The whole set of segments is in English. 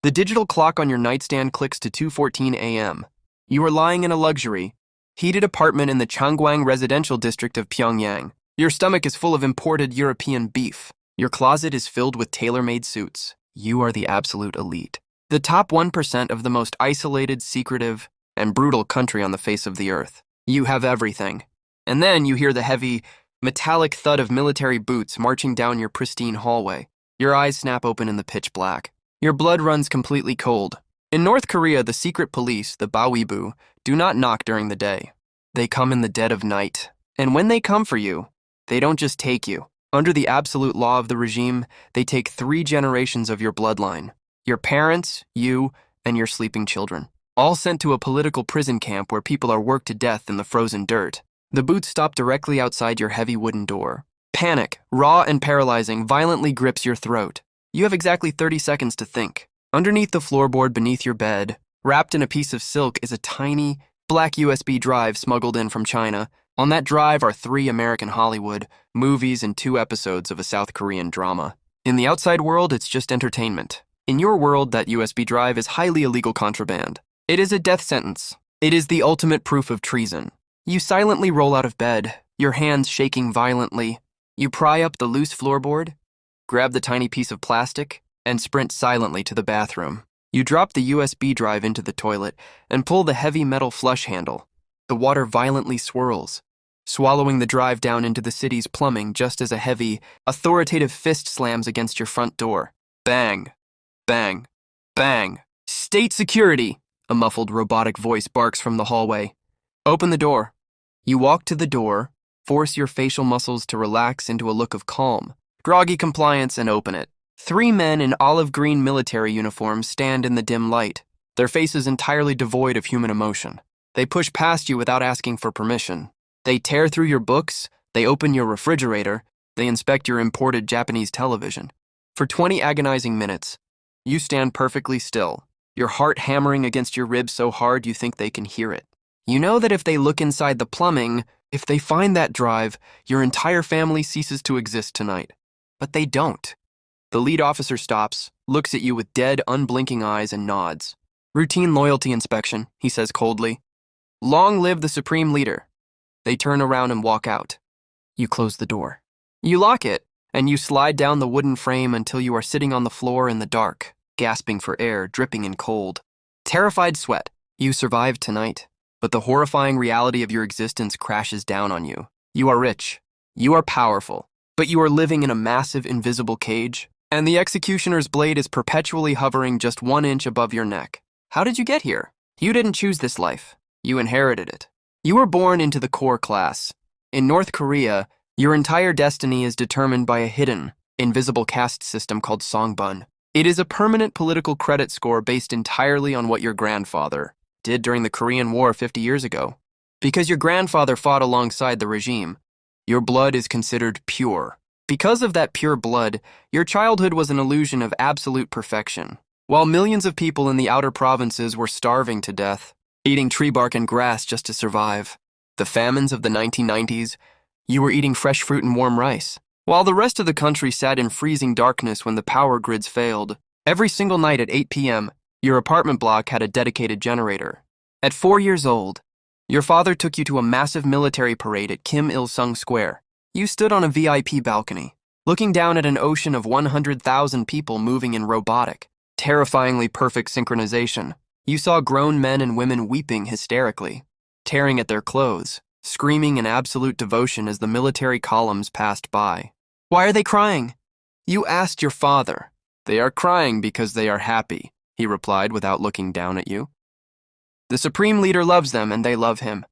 The digital clock on your nightstand clicks to 2:14 a.m. You are lying in a luxury, heated apartment in the Changguang residential district of Pyongyang. Your stomach is full of imported European beef. Your closet is filled with tailor-made suits. You are the absolute elite. The top 1% of the most isolated, secretive, and brutal country on the face of the earth. You have everything. And then you hear the heavy, metallic thud of military boots marching down your pristine hallway. Your eyes snap open in the pitch black. Your blood runs completely cold. In North Korea, the secret police, the Bawibu, do not knock during the day. They come in the dead of night. And when they come for you, they don't just take you. Under the absolute law of the regime, they take 3 generations of your bloodline. Your parents, you, and your sleeping children. All sent to a political prison camp where people are worked to death in the frozen dirt. The boots stop directly outside your heavy wooden door. Panic, raw and paralyzing, violently grips your throat. You have exactly 30 seconds to think. Underneath the floorboard beneath your bed, wrapped in a piece of silk, is a tiny, black USB drive smuggled in from China. On that drive are 3 American Hollywood movies and 2 episodes of a South Korean drama. In the outside world, it's just entertainment. In your world, that USB drive is highly illegal contraband. It is a death sentence. It is the ultimate proof of treason. You silently roll out of bed, your hands shaking violently. You pry up the loose floorboard, grab the tiny piece of plastic, and sprint silently to the bathroom. You drop the USB drive into the toilet and pull the heavy metal flush handle. The water violently swirls, swallowing the drive down into the city's plumbing just as a heavy, authoritative fist slams against your front door. Bang, bang, bang. State security, a muffled robotic voice barks from the hallway. Open the door. You walk to the door, force your facial muscles to relax into a look of calm, groggy compliance, and open it. 3 men in olive green military uniforms stand in the dim light, their faces entirely devoid of human emotion. They push past you without asking for permission. They tear through your books, they open your refrigerator, they inspect your imported Japanese television. For 20 agonizing minutes, you stand perfectly still, your heart hammering against your ribs so hard you think they can hear it. You know that if they look inside the plumbing, if they find that drive, your entire family ceases to exist tonight. But they don't. The lead officer stops, looks at you with dead, unblinking eyes, and nods. Routine loyalty inspection, he says coldly. Long live the supreme leader. They turn around and walk out. You close the door. You lock it, and you slide down the wooden frame until you are sitting on the floor in the dark, gasping for air, dripping in cold. Terrified sweat. You survived tonight, but the horrifying reality of your existence crashes down on you. You are rich. You are powerful. But you are living in a massive invisible cage, and the executioner's blade is perpetually hovering just 1 inch above your neck. How did you get here? You didn't choose this life. You inherited it. You were born into the core class. In North Korea, your entire destiny is determined by a hidden, invisible caste system called Songbun. It is a permanent political credit score based entirely on what your grandfather did during the Korean War 50 years ago. Because your grandfather fought alongside the regime, your blood is considered pure. Because of that pure blood, your childhood was an illusion of absolute perfection. While millions of people in the outer provinces were starving to death, eating tree bark and grass just to survive. The famines of the 1990s, you were eating fresh fruit and warm rice. While the rest of the country sat in freezing darkness when the power grids failed, every single night at 8 p.m., your apartment block had a dedicated generator. At 4 years old, your father took you to a massive military parade at Kim Il-sung Square. You stood on a VIP balcony, looking down at an ocean of 100,000 people moving in robotic, terrifyingly perfect synchronization. You saw grown men and women weeping hysterically, tearing at their clothes, screaming in absolute devotion as the military columns passed by. Why are they crying? You asked your father. They are crying because they are happy, he replied without looking down at you. The supreme leader loves them and they love him.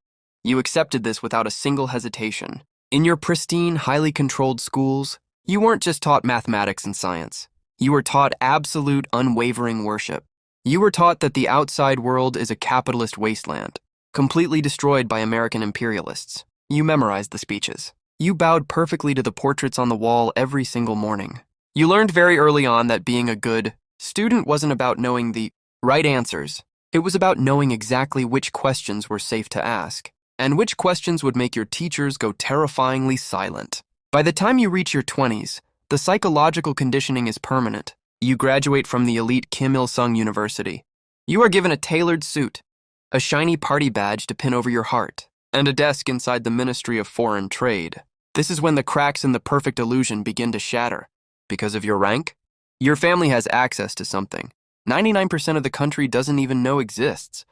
You accepted this without a single hesitation. In your pristine, highly controlled schools, you weren't just taught mathematics and science. You were taught absolute, unwavering worship. You were taught that the outside world is a capitalist wasteland, completely destroyed by American imperialists. You memorized the speeches. You bowed perfectly to the portraits on the wall every single morning. You learned very early on that being a good student wasn't about knowing the right answers. It was about knowing exactly which questions were safe to ask, and which questions would make your teachers go terrifyingly silent. By the time you reach your 20s, the psychological conditioning is permanent. You graduate from the elite Kim Il-sung University. You are given a tailored suit, a shiny party badge to pin over your heart, and a desk inside the Ministry of Foreign Trade. This is when the cracks in the perfect illusion begin to shatter. Because of your rank, your family has access to something 99% of the country doesn't even know exists: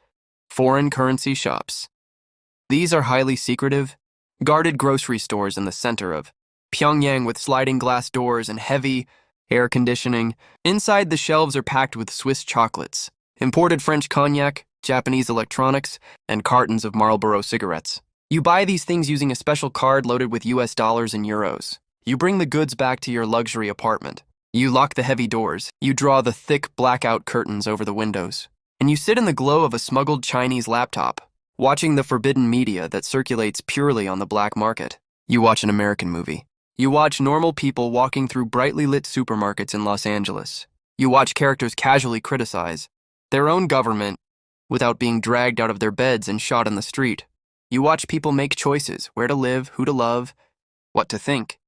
foreign currency shops. These are highly secretive, guarded grocery stores in the center of Pyongyang with sliding glass doors and heavy air conditioning. Inside, the shelves are packed with Swiss chocolates, imported French cognac, Japanese electronics, and cartons of Marlboro cigarettes. You buy these things using a special card loaded with US dollars and euros. You bring the goods back to your luxury apartment. You lock the heavy doors. You draw the thick blackout curtains over the windows. And you sit in the glow of a smuggled Chinese laptop, watching the forbidden media that circulates purely on the black market. You watch an American movie. You watch normal people walking through brightly lit supermarkets in Los Angeles. You watch characters casually criticize their own government without being dragged out of their beds and shot in the street. You watch people make choices: where to live, who to love, what to think,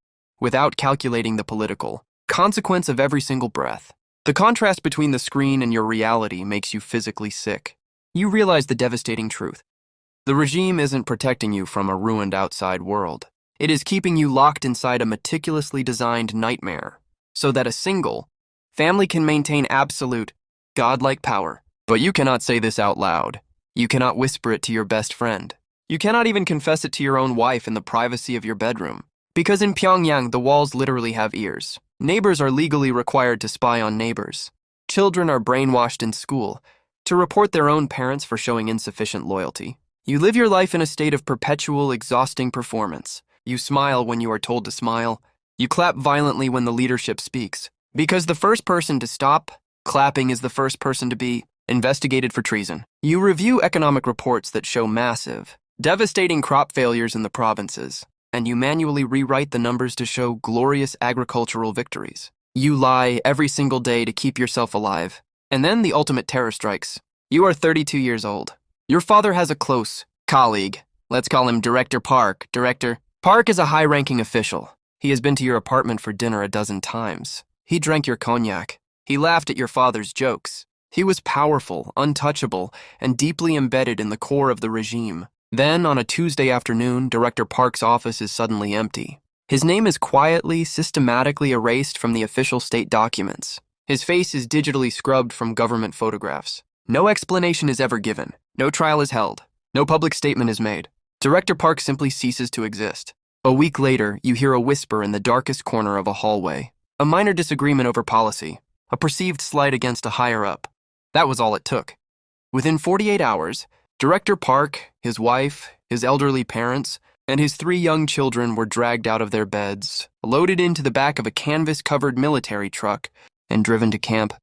without calculating the political consequence of every single breath. The contrast between the screen and your reality makes you physically sick. You realize the devastating truth. The regime isn't protecting you from a ruined outside world. It is keeping you locked inside a meticulously designed nightmare, so that a single family can maintain absolute, godlike power. But you cannot say this out loud. You cannot whisper it to your best friend. You cannot even confess it to your own wife in the privacy of your bedroom. Because in Pyongyang, the walls literally have ears. Neighbors are legally required to spy on neighbors. Children are brainwashed in school to report their own parents for showing insufficient loyalty. You live your life in a state of perpetual, exhausting performance. You smile when you are told to smile. You clap violently when the leadership speaks. Because the first person to stop clapping is the first person to be investigated for treason. You review economic reports that show massive, devastating crop failures in the provinces, and you manually rewrite the numbers to show glorious agricultural victories. You lie every single day to keep yourself alive. And then the ultimate terror strikes. You are 32 years old. Your father has a close colleague. Let's call him Director Park. Director Park is a high-ranking official. He has been to your apartment for dinner a dozen times. He drank your cognac. He laughed at your father's jokes. He was powerful, untouchable, and deeply embedded in the core of the regime. Then, on a Tuesday afternoon, Director Park's office is suddenly empty. His name is quietly, systematically erased from the official state documents. His face is digitally scrubbed from government photographs. No explanation is ever given. No trial is held. No public statement is made. Director Park simply ceases to exist. A week later, you hear a whisper in the darkest corner of a hallway. A minor disagreement over policy. A perceived slight against a higher-up. That was all it took. Within 48 hours, Director Park, his wife, his elderly parents, and his 3 young children were dragged out of their beds, loaded into the back of a canvas-covered military truck, and driven to camp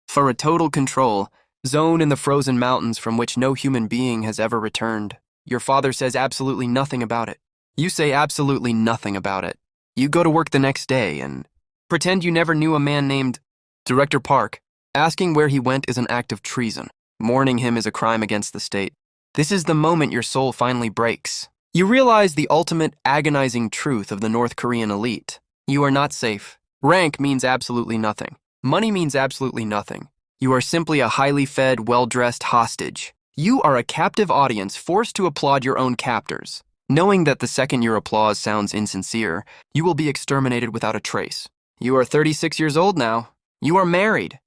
for a total control zone in the frozen mountains from which no human being has ever returned. Your father says absolutely nothing about it. You say absolutely nothing about it. You go to work the next day and pretend you never knew a man named Director Park. Asking where he went is an act of treason. Mourning him is a crime against the state. This is the moment your soul finally breaks. You realize the ultimate agonizing truth of the North Korean elite. You are not safe. Rank means absolutely nothing. Money means absolutely nothing. You are simply a highly fed, well-dressed hostage. You are a captive audience forced to applaud your own captors. Knowing that the second your applause sounds insincere, you will be exterminated without a trace. You are 36 years old now. You are married.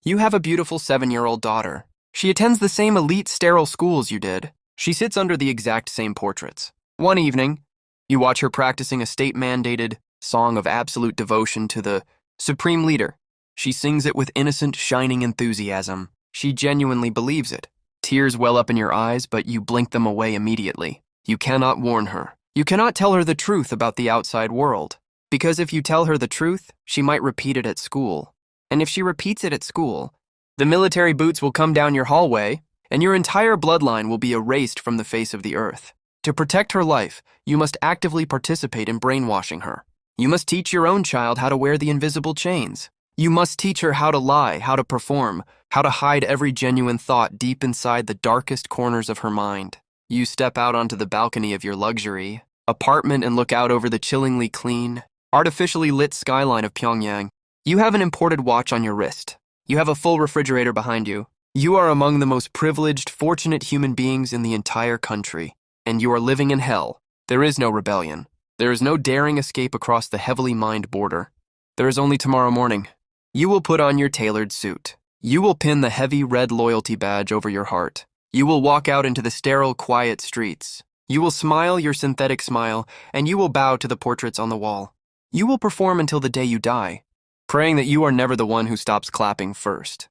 You have a beautiful 7-year-old daughter. She attends the same elite sterile schools you did. She sits under the exact same portraits. One evening, you watch her practicing a state-mandated song of absolute devotion to the supreme leader. She sings it with innocent, shining enthusiasm. She genuinely believes it. Tears well up in your eyes, but you blink them away immediately. You cannot warn her. You cannot tell her the truth about the outside world. Because if you tell her the truth, she might repeat it at school. And if she repeats it at school, the military boots will come down your hallway, and your entire bloodline will be erased from the face of the earth. To protect her life, you must actively participate in brainwashing her. You must teach your own child how to wear the invisible chains. You must teach her how to lie, how to perform, how to hide every genuine thought deep inside the darkest corners of her mind. You step out onto the balcony of your luxury apartment and look out over the chillingly clean, artificially lit skyline of Pyongyang. You have an imported watch on your wrist. You have a full refrigerator behind you. You are among the most privileged, fortunate human beings in the entire country, and you are living in hell. There is no rebellion. There is no daring escape across the heavily mined border. There is only tomorrow morning. You will put on your tailored suit. You will pin the heavy red loyalty badge over your heart. You will walk out into the sterile, quiet streets. You will smile your synthetic smile, and you will bow to the portraits on the wall. You will perform until the day you die, praying that you are never the one who stops clapping first.